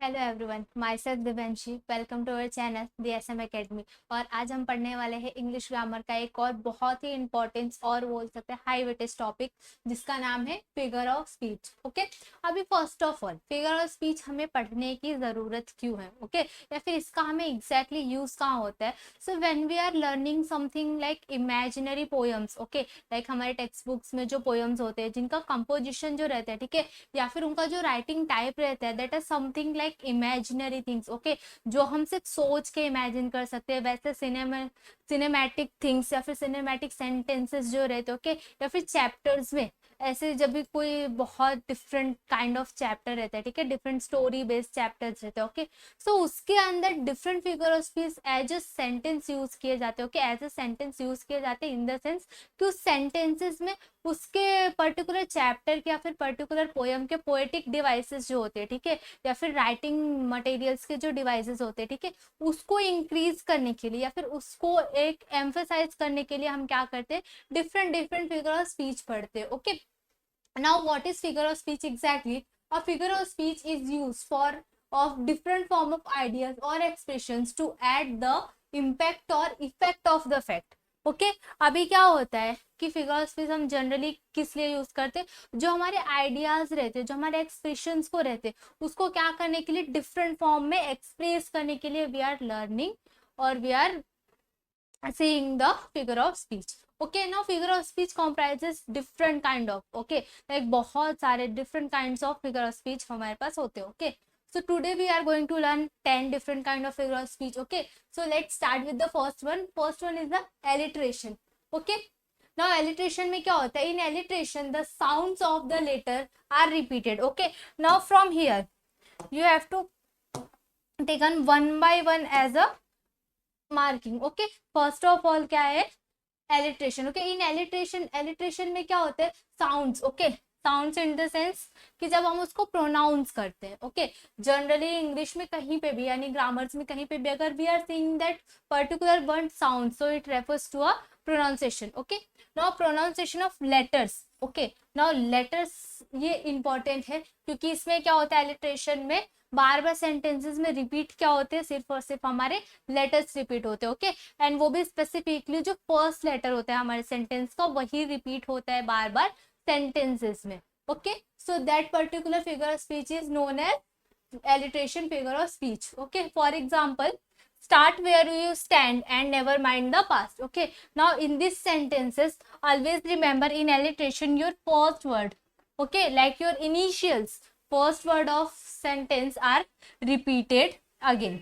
Hello everyone, myself Divyanshi. Welcome to our channel DSM academy. और आज हम पढ़ने वाले हैं इंग्लिश ग्रामर का एक और बहुत ही इंपॉर्टेंस और बोल सकते हैं हाई वेटेज टॉपिक, जिसका नाम है फिगर ऑफ स्पीच। ओके, अभी first of all figure of speech हमें पढ़ने की ज़रूरत क्यों है? ओके, या फिर इसका हमें एग्जैक्टली यूज कहाँ होता है? So when we are learning something like imaginary poems, okay, like हमारे टेक्स्ट बुक्स में जो पोएम्स होते हैं जिनका कंपोजिशन जो रहता है, ठीक है, या फिर उनका जो राइटिंग टाइप रहता है, that is something like imaginary things. Okay, जो हम सिर्फ सोच के इमेजिन कर सकते हैं, वैसे सिनेमैटिक थिंग्स या फिर सिनेमैटिक सेंटेंसेस जो रहते हैं, ओके, या फिर चैप्टर्स में ऐसे जब भी कोई बहुत डिफरेंट काइंड ऑफ चैप्टर रहता है, ठीक है, डिफरेंट स्टोरी बेस्ड चैप्टर्स रहते हैं, ओके, सो उसके अंदर different figure of speech as a sentence use किए जाते हैं। Okay, as a sentence use किए जाते हैं इन द सेंस कि उस सेंटेंसेस में उसके पर्टिकुलर चैप्टर के या फिर पर्टिकुलर पोयम के पोएटिक डिवाइसेस जो होते हैं, ठीक है, या फिर राइटिंग मटेरियल्स के जो डिवाइसेस होते हैं, ठीक है, उसको इंक्रीज करने के लिए या फिर उसको एक एम्फेसाइज करने के लिए हम क्या करते हैं, different different figure of speech पढ़ते हैं। Okay, now what is figure of speech exactly? A figure of speech is used for of different form of ideas or expressions to add the impact or effect of the fact. Okay, अभी क्या होता है कि figure of speech हम generally किस लिए use करते हैं? जो हमारे आइडियाज रहते हैं, जो हमारे एक्सप्रेशंस को रहते हैं, उसको क्या करने के लिए, डिफरेंट फॉर्म में एक्सप्रेस करने के लिए वी आर लर्निंग और we are seeing the figure of speech. Okay, now figure of speech comprises different kind of, okay, like बहुत सारे different kinds of figure of speech हमारे पास होते हैं। Okay, so today we are going to learn 10 different kind of figure of speech. Okay, so let's start with the first one. First one is the alliteration. Okay, now alliteration में क्या होता है? In alliteration the sounds of the letter are repeated. Okay, now from here you have to take on one by one as a marking. Okay, first of all क्या है? Alliteration. Okay, इन alliteration में क्या होता है? Sounds. Okay, sounds in the sense कि जब हम उसको प्रोनाउंस करते हैं, ओके, जनरली इंग्लिश में कहीं पे भी यानी ग्रामर्स में कहीं पे भी अगर we are seeing that particular word sound, so it refers to a pronunciation. Okay, now pronunciation of letters. Okay, now letters ये इंपॉर्टेंट है क्योंकि इसमें क्या होता है, एलिट्रेशन में बार बार सेंटेंसेस में रिपीट क्या होते हैं, सिर्फ और सिर्फ हमारे लेटर्स रिपीट होते हैं। ओके, एंड वो भी स्पेसिफिकली जो फर्स्ट लेटर होता है हमारे सेंटेंस का, वही रिपीट होता है बार बार सेंटेंसेस में। Okay, so that particular figure of speech is known as alliteration figure of speech. Okay, for example, start where you stand and never mind the past. Okay, now in these sentences always remember in alliteration your first word, okay, like your initials, first word of sentence are repeated again.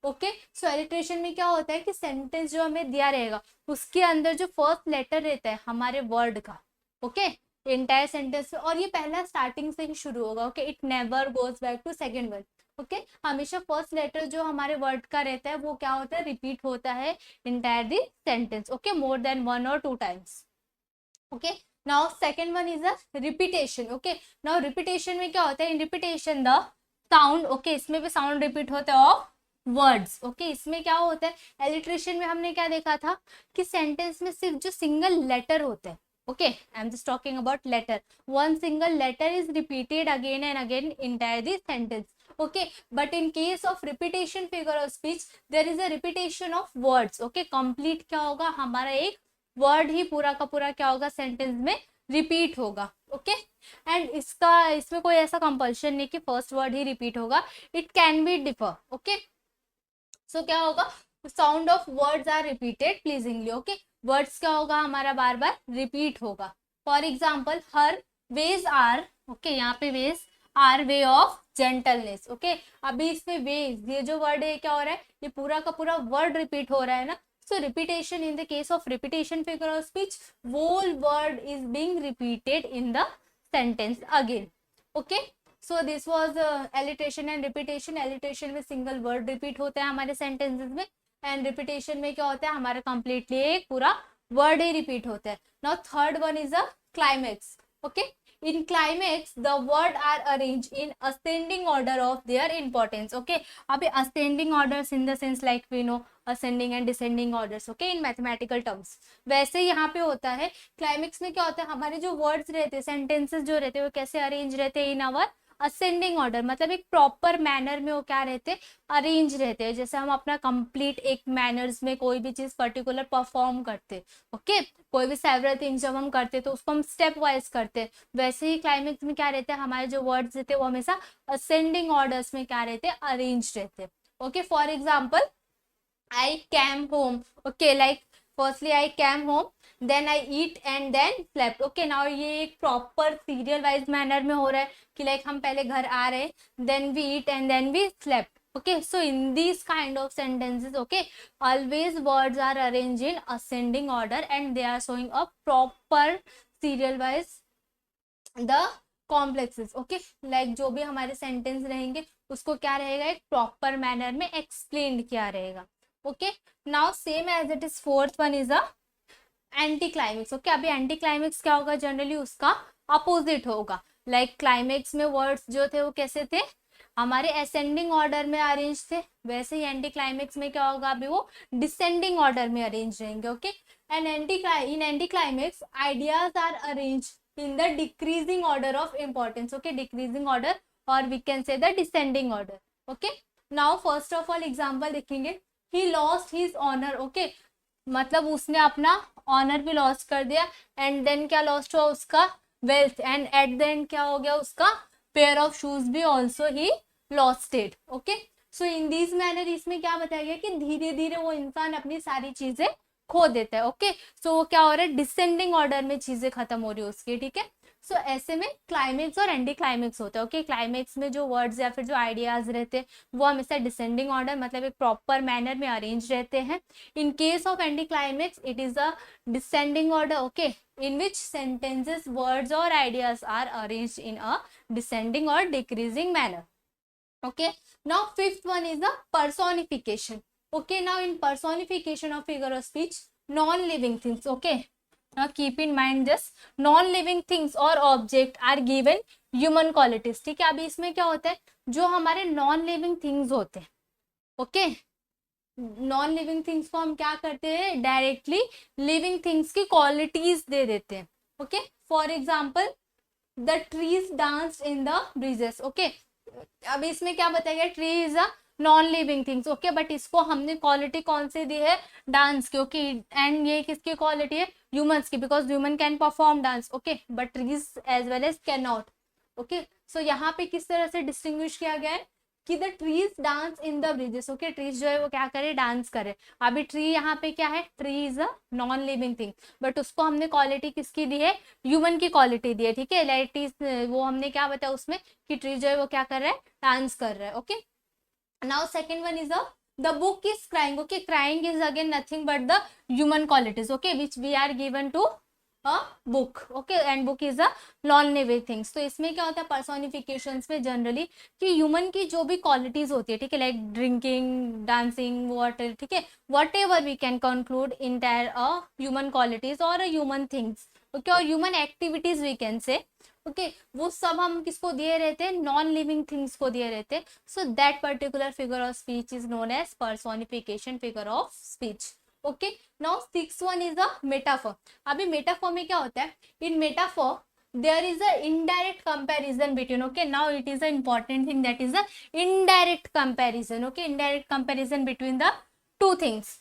Okay, so alliteration में क्या होता है कि sentence जो हमें दिया रहेगा उसके अंदर जो फर्स्ट लेटर रहता है हमारे वर्ड का, ओके, एंटायर सेंटेंस में, और ये पहला स्टार्टिंग से ही शुरू होगा। Okay, it never goes back to second word. Okay, हमेशा फर्स्ट लेटर जो हमारे वर्ड का रहता है वो क्या होता है, रिपीट होता है entire the sentence. Okay, more than one और two times. Okay, now second one is a repetition. Okay, now repetition में क्या होता है? In repetition the sound, okay, इसमें भी साउंड रिपीट होता है ऑफ वर्ड्स। ओके, इसमें क्या होता है? एलिट्रेशन में हमने क्या देखा था कि सेंटेंस में सिर्फ जो सिंगल लेटर होता है, okay, I am just talking about letter, one single letter is repeated again and again entire the sentence. Okay, but in case of repetition figure of speech there is a repetition of words. Okay, complete क्या होगा, हमारा एक word ही पूरा का पूरा क्या होगा, sentence में रिपीट होगा। ओके, एंड इसमें कोई ऐसा कंपल्शन नहीं कि फर्स्ट वर्ड ही रिपीट होगा, it can be differ. Okay, so क्या होगा, sound of words are repeated pleasingly. Okay, words क्या होगा, हमारा बार बार रिपीट होगा। For example, her ways are, okay, यहाँ पे ways are ways of gentleness. Okay, अभी इसमें वेज ये जो वर्ड है क्या हो रहा है, ये पूरा का पूरा वर्ड रिपीट हो रहा है ना। So repetition, in the case of repetition figure of speech, whole word is being repeated in the sentence again. Okay, so this was alliteration and repetition. Alliteration में single word repeat होता है हमारे sentences में, and repetition में क्या होता है, हमारा completely एक पूरा word ही repeat होता है। Now third one is a climax. Okay, in climax the word are arranged in ascending order of their importance. Okay, अभी ascending orders in the sense like we know ascending and descending orders, okay, in mathematical terms, वैसे यहाँ पे होता है। Climax में क्या होता है, हमारे जो वर्ड्स रहते हैं, सेंटेंसेस जो रहते हैं, वो कैसे अरेंज रहते हैं इन आवर असेंडिंग ऑर्डर मतलब एक प्रॉपर मैनर में वो क्या रहते, अरेंज रहते हैं। जैसे हम अपना कंप्लीट एक मैनर्स में कोई भी चीज पर्टिकुलर परफॉर्म करते, ओके कोई भी सेवरल थिंग्स जब हम करते तो उसको हम स्टेप वाइज करते, वैसे ही क्लाइमेक्स में क्या रहते हैं, हमारे जो वर्ड्स रहते हैं वो हमेशा असेंडिंग ऑर्डर्स में क्या रहते हैं, अरेंज रहते। Okay for example I came home. Okay, like firstly I came home, then I eat and then slept. Okay, now ये एक proper serial wise manner में हो रहा है कि like हम पहले घर आ रहे, then we eat and then we slept. Okay, so in these kind of sentences, okay, always words are arranged in ascending order and they are showing a proper serial wise the complexes. Okay, like जो भी हमारे sentence रहेंगे उसको क्या रहेगा, एक proper manner में explained किया रहेगा। Okay now same as it is fourth one is a anticlimax. Okay अभी एंटी क्लाइमेक्स क्या होगा, जनरली उसका अपोजिट होगा। लाइक क्लाइमेक्स में वर्ड्स जो थे वो कैसे थे, हमारे असेंडिंग ऑर्डर में अरेंज थे, वैसे ही एंटी क्लाइमेक्स में क्या होगा, अभी वो डिसेंडिंग ऑर्डर में अरेंज रहेंगे। Okay and in anti climax ideas are arrange in the decreasing order of importance. Okay decreasing order or we can say the descending order. Okay now first of all example देखेंगे, he lost his honor। Okay मतलब उसने अपना honour भी loss कर दिया and then क्या lost हुआ, उसका wealth, and at the end क्या हो गया, उसका पेयर ऑफ शूज भी also he lost it. Okay so in this manner इसमें क्या बताया गया कि धीरे धीरे वो इंसान अपनी सारी चीजें खो देता है। ओके सो वो क्या हो रहा है, डिसेंडिंग ऑर्डर में चीजें खत्म हो रही है उसकी। ठीक है सो ऐसे में क्लाइमेक्स और एंटी क्लाइमेक्स होता है। ओके क्लाइमेक्स में जो वर्ड्स या फिर जो आइडियाज रहते हैं वो हमेशा डिसेंडिंग ऑर्डर मतलब एक प्रॉपर मैनर में अरेंज रहते हैं। In case of anti climax it is a descending order. Okay in which sentences words or ideas are arranged in a descending or decreasing manner. okay now fifth one is the personification। okay now in personification of figure of speech non-living things, okay now keep in mind this non-living things or object are given human qualities। ठीक है अभी इसमें क्या होता है, जो हमारे non living things होते हैं, ओके नॉन लिविंग थिंग्स को हम क्या करते हैं, डायरेक्टली लिविंग थिंग्स की क्वालिटीज दे देते हैं। Okay for example the trees dance in the breezes. Okay अब इसमें क्या बताया गया, tree is a non living things. Okay but इसको हमने क्वालिटी कौन सी दी है, डांस की। ओके एंड ये किसकी क्वालिटी है, ह्यूमंस की, because human can perform dance. Okay but trees as well as can not. Okay so यहाँ पे किस तरह से डिस्टिंग्विश किया गया है कि the trees dance in the bridges. Okay trees जो है वो क्या करे, डांस करे। अभी ट्री यहाँ पे क्या है, tree is a non living thing but उसको हमने क्वालिटी किसकी दी है, ह्यूमन की क्वालिटी दी है। ठीक है लाइक वो हमने क्या बताया उसमें कि ट्री जो है वो क्या कर रहा है, डांस कर रहा है। Okay now second one is the book is crying. Okay crying is again nothing but the human qualities, okay which we are given to a book. Okay and book is a non living things. तो इसमें क्या होता है पर्सोनिफिकेशंस में generally कि human की जो भी क्वालिटीज होती है, ठीक है लाइक ड्रिंकिंग, डांसिंग, वाटर, ठीक है whatever we can conclude entire a human qualities और ह्यूमन थिंग्स। ओके और human activities we can say, okay वो सब हम किसको दिए रहते हैं, नॉन लिविंग थिंग्स को दिए रहते हैं। So that particular figure of speech is known as personification figure of speech. Okay now six one is a metaphor. अभी मेटाफर में क्या होता है, in metaphor there is a indirect comparison between, okay now it is an important thing, that is a indirect comparison। okay indirect comparison between the two things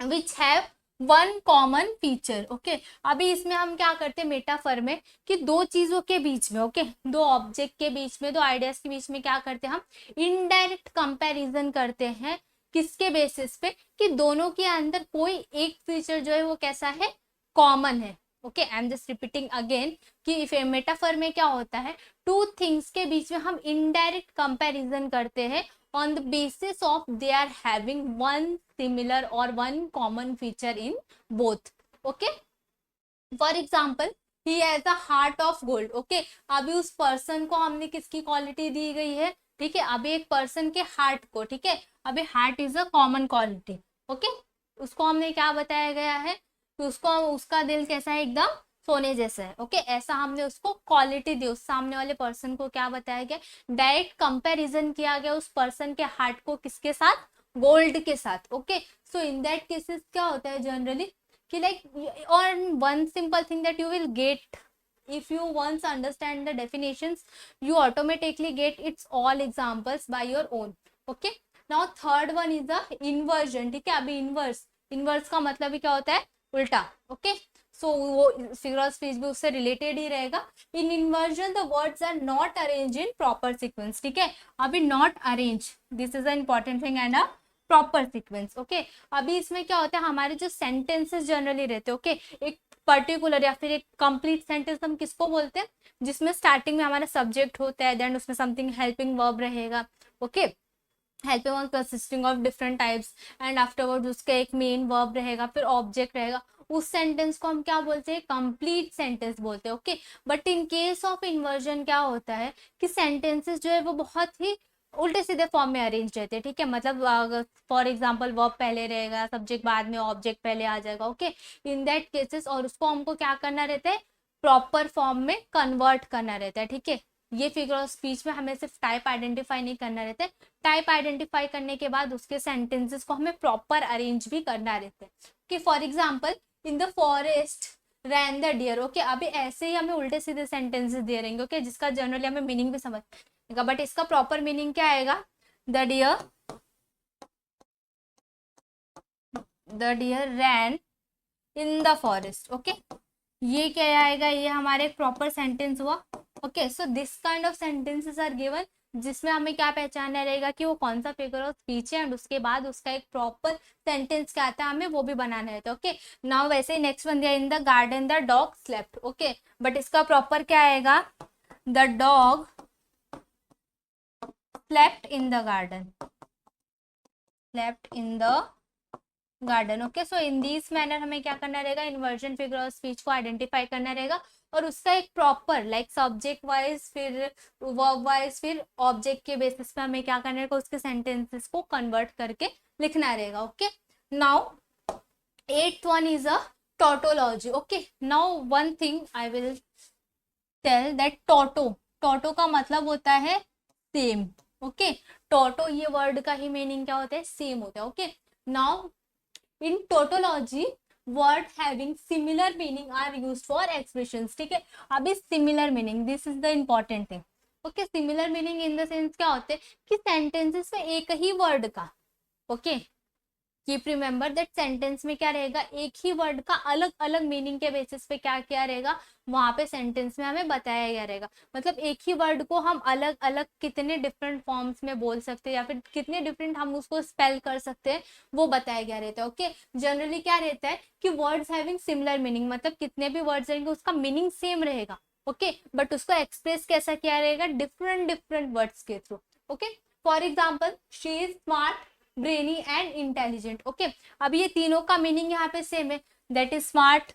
which have one common feature. Okay अभी इसमें हम क्या करते हैं metaphor में कि दो चीजों के बीच में, ओके दो ऑब्जेक्ट के बीच में, दो आइडियाज के बीच में क्या करते हैं, हम इनडायरेक्ट कंपैरिजन करते हैं। किसके बेसिस पे, कि दोनों के अंदर कोई एक फीचर जो है वो कैसा है, कॉमन है। Okay I am just repeating again कि मेटाफर में क्या होता है, टू थिंग्स के बीच में हम इनडायरेक्ट कंपैरिजन करते हैं on the basis of they are having one similar or one common feature in both। okay for example he has a heart of gold। okay अभी उस पर्सन को हमने किसकी क्वालिटी दी गई है, ठीक है अभी एक पर्सन के हार्ट को, ठीक है अभी heart is a common quality. Okay उसको हमने क्या बताया गया है कि उसको उसका दिल कैसा है, एकदम सोने जैसा है। ओके ऐसा हमने उसको क्वालिटी दी, उस सामने वाले पर्सन को क्या बताया गया, डायरेक्ट कंपैरिजन किया गया उस पर्सन के हार्ट को किसके साथ, गोल्ड के साथ। Okay so in that cases क्या होता है जनरली कि लाइक और one simple thing that you will get if you once understand the definitions, you automatically get its all examples by your own. Okay, now third one is the inversion. ठीक है, अभी inverse का मतलब भी क्या होता है, उल्टा. ओके, सो वो फिगर ऑफ स्पीच भी उससे रिलेटेड ही रहेगा. In inversion the words are not arrange in proper sequence. ठीक है, अभी not arrange, this is a important thing, and a proper sequence. Okay, अभी इसमें क्या होता है, हमारे जो सेंटेंसेस जनरली रहते हैं, ओके, एक पर्टिकुलर या फिर एक कंप्लीट सेंटेंस हम किसको बोलते हैं, जिसमें स्टार्टिंग में हमारा सब्जेक्ट होता है, देन उसमें समथिंग हेल्पिंग वर्ब रहेगा. Okay, helping verb consisting of different types, and afterward उसका एक मेन वर्ब रहेगा, फिर ऑब्जेक्ट रहेगा. उस सेंटेंस को हम क्या बोलते हैं, कंप्लीट सेंटेंस बोलते हैं. Okay, but in case of inversion क्या होता है कि सेंटेंसेस जो है वो बहुत ही उल्टे सीधे फॉर्म में अरेंज रहते हैं. ठीक है, मतलब फॉर एग्जांपल वर्ब पहले रहेगा, सब्जेक्ट बाद में, ऑब्जेक्ट पहले आ जाएगा. ओके, इन दैट केसेस, और उसको हमको क्या करना रहता है, प्रॉपर फॉर्म में कन्वर्ट करना रहता है. ठीक है, ये फिगर ऑफ स्पीच में हमें सिर्फ टाइप आइडेंटिफाई नहीं करना रहता है, टाइप आइडेंटिफाई करने के बाद उसके सेंटेंसेस को हमें प्रॉपर अरेंज भी करना रहता है. कि for example, in the forest ran the deer. Okay, अभी ऐसे ही हमें उल्टे सीधे सेंटेंसेस दे रहेंगे. ओके, जिसका जनरली हमें मीनिंग भी समझेगा, बट इसका प्रॉपर मीनिंग क्या आएगा, the deer ran in the forest. Okay, ये क्या आएगा, ये हमारे प्रॉपर सेंटेंस हुआ. Okay, so this kind of sentences are given, जिसमें हमें क्या पहचानना रहेगा कि वो कौन सा फिगर ऑफ स्पीच है, एंड उसके बाद उसका एक प्रॉपर सेंटेंस क्या आता है, हमें वो भी बनाना रहता है. ओके, नाउ वैसे नेक्स्ट वन दिया, in the garden the dog slept. Okay, but इसका प्रॉपर क्या आएगा, the dog slept in the garden, slept in the garden. Okay, so in this manner हमें क्या करना रहेगा, इन्वर्जन फिगर ऑफ स्पीच को आइडेंटिफाई करना रहेगा, और उसका एक प्रॉपर लाइक सब्जेक्ट वाइज, फिर वर्ब वाइज, फिर ऑब्जेक्ट के बेसिस पे हमें क्या करना रहेगा, उसके सेंटेंसेस को कन्वर्ट करके लिखना रहेगा. Okay, now eighth one is a tautology. Okay, now one thing I will tell that tauto का मतलब होता है सेम. ओके, टोटो ये वर्ड का ही मीनिंग क्या होता है, सेम होता है. Okay, now in tautology word having similar meaning are used for expressions. ठीक है, अभी similar meaning, this is the important thing. okay, similar meaning in the sense क्या होते हैं कि sentences में एक ही word का, okay, keep remember that sentence में क्या रहेगा, एक ही वर्ड का अलग अलग मीनिंग के बेसिस पे क्या क्या रहेगा, वहां पे सेंटेंस में हमें बताया गया रहेगा. मतलब एक ही वर्ड को हम अलग अलग कितने डिफरेंट फॉर्म्स में बोल सकते हैं, या फिर कितने डिफरेंट हम उसको स्पेल कर सकते हैं, वो बताया गया रहता है. ओके, जनरली क्या रहता है कि वर्ड्स हैविंग सिमिलर मीनिंग, मतलब कितने भी वर्ड्स रहेंगे उसका मीनिंग सेम रहेगा. ओके, बट उसको एक्सप्रेस कैसा किया रहेगा, डिफरेंट डिफरेंट वर्ड्स के through. Okay, for example, she is smart, brainy and intelligent. Okay, अब ये तीनों का मीनिंग यहाँ पे सेम है, that is smart,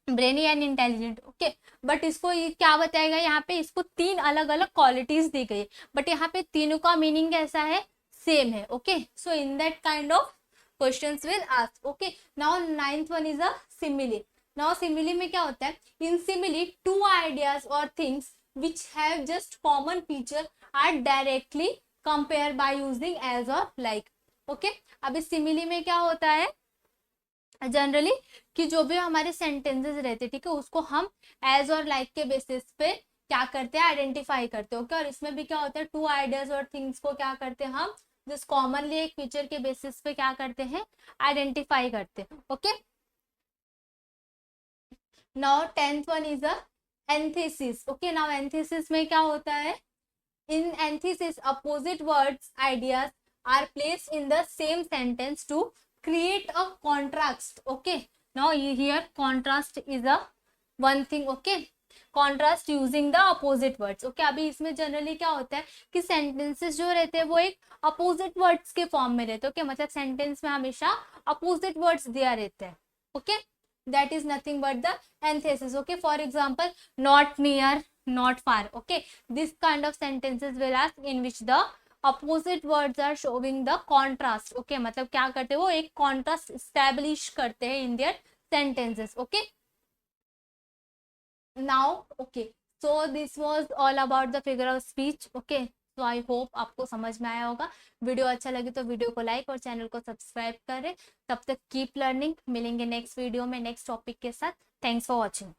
brainy and intelligent. Okay, but इसको ये क्या बताएगा, यहाँ पे इसको तीन अलग अलग क्वालिटीज दी गई, बट यहाँ पे तीनों का मीनिंग कैसा है, सेम है. Okay, so in that kind of questions will ask. Okay, now ninth one is a simile. Now simile में क्या होता है, इन सिमिली टू आइडियाज और things which have just common feature are directly compare by using as और like. Okay, अब इस simile में क्या होता है जनरली कि जो भी हमारे सेंटेंसेस रहते हैं, ठीक है, उसको हम एज और लाइक के बेसिस पे क्या करते हैं, आइडेंटिफाई करते हैं. ओके, और इसमें भी क्या होता है, टू आइडियाज और थिंग्स को क्या करते हैं हम, जस्ट कॉमनली एक फीचर के बेसिस पे क्या करते हैं, आइडेंटिफाई करते हैं. Okay, now tenth one is a antithesis. Okay, now antithesis में क्या होता है, in antithesis opposite words ideas are placed in the same sentence to create a contrast. Okay, now here contrast is a one thing. Okay, contrast using the opposite words. Okay, अभी इसमें generally क्या होता है कि sentences जो रहते हैं वो एक अपोजिट वर्ड्स के फॉर्म में रहते हैं. ओके, मतलब सेंटेंस में हमेशा अपोजिट वर्ड्स दिया रहते हैं. Okay, that is nothing but the antithesis. Okay, for example, not near, not far. Okay, this kind of sentences will ask in which the opposite words are showing the contrast. Okay, मतलब क्या करते हैं वो एक contrast establish करते हैं in their sentences. Okay, now okay, so this was all about the figure of speech. Okay, तो I hope आपको समझ में आया होगा. वीडियो अच्छा लगे तो वीडियो को लाइक और चैनल को सब्सक्राइब करें. तब तक कीप लर्निंग, मिलेंगे नेक्स्ट वीडियो में नेक्स्ट टॉपिक के साथ. Thanks for watching.